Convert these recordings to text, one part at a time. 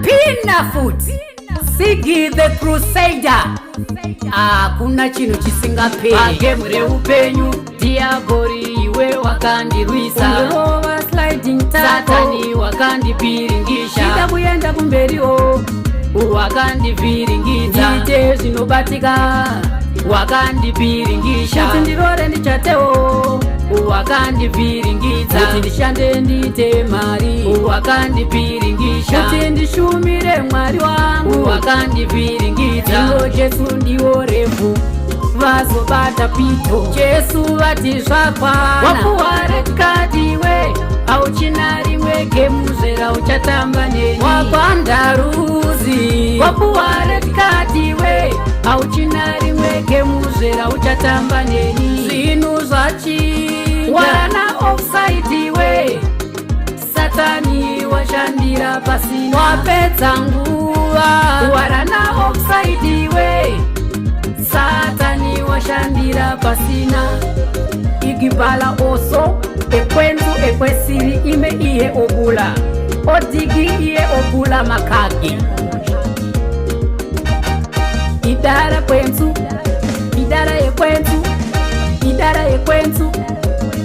Pina foot Sigi the Crusader. Kuna chino chisingaperi agemure upenyu diabori iwe wakandirwisa Ungehova sliding tackle Satani wakandipiringisha Shida kuyenda kumberiwo wakandipiringidza Ndite zvinobatika wakandipiringisha kuti ndirore ndichatewo wakandipiringidza kuti ndishande ndite mari wakandipiringisha kuti ndishumire Mwari wangu wakandipiringidza Ino Jesu ndiwo refu vazobata pito Jesu vati zvakwana wapuwa red card iwe auchina rimwe gemuzera uchatamba neni wakwandaruzi wapuwa red card iwe auchina rimwe gemuzera uchatamba neni zvinhu zvachinja warana offside iwe Satani washandira pasina wapedza nguva warana offside iwe Satani washandira pasina igibhala oso ekwenzu ekwesiri ime iye obula odigi iye obula makagi idara kwenzu idara yekwenzu idara yekwenzu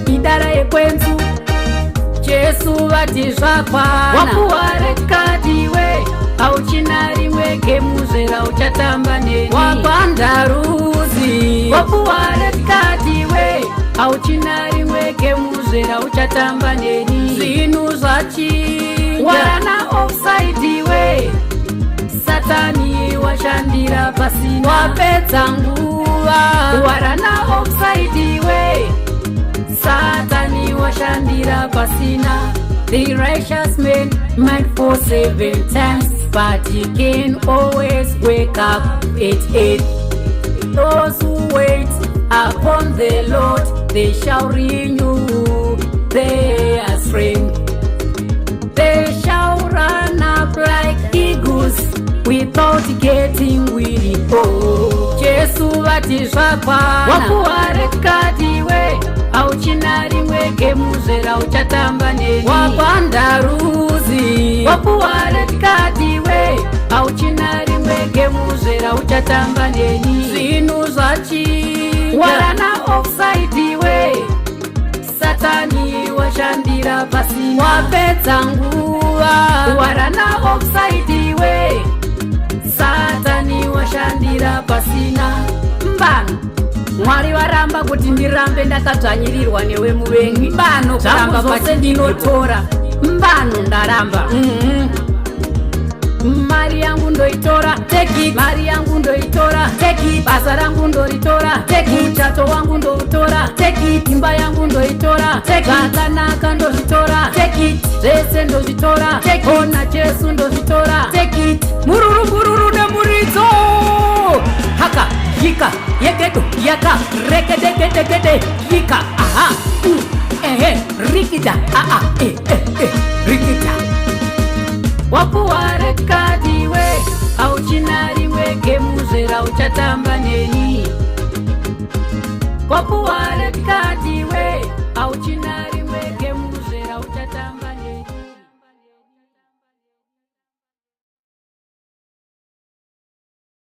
idara yekwenzu Jesu vati zvakwana wapuwa red card iwe auchina rimwe gemuzera uchatamba neni wakwandaruzi wapuwa red card iwe auchina rimwe gemuzera uchatamba neni zvinhu zvachinja warana offside iwe Satani washandira pasina wapedza nguva warana offside iwe Satani washandira pasina The righteous man might fall 7 times, but he can always wake up at 8. Those who wait upon the Lord, they shall renew their strength. They shall run up like eagles without getting weary. Oh, Jesu vati zvakwana wapuwa red card iwe auchina rimwe gemuzera uchatamba neni wakwandaruzi wapuwa red card iwe auchina rimwe gemuzera uchatamba neni zvinhu zvachinja warana offside iwe Satani washandira pasina wapedza nguva warana offside iwe Satani washandira pasina mbano Mwari varamba kuti ndirambe ndakadzvanyirirwa newe muvengi mbano kuramba zvose ndinotora mbano ndaramba mari yangu ndoitora take it mari yangu ndoitora take it basa rangu ndoritora take it muchato wangu ndoutora take it imba yangu ndoitora take it zvakanaka ndozvitora take it zvese ndozvitora take it ona Jesu ndozvitora take it mururu nemuridzo haka yika yekedo yaka rekedegedegede yika aha rikida rikida wapuwa red card iwe auchina rimwe gemuzera uchatamba neni wapuwa red card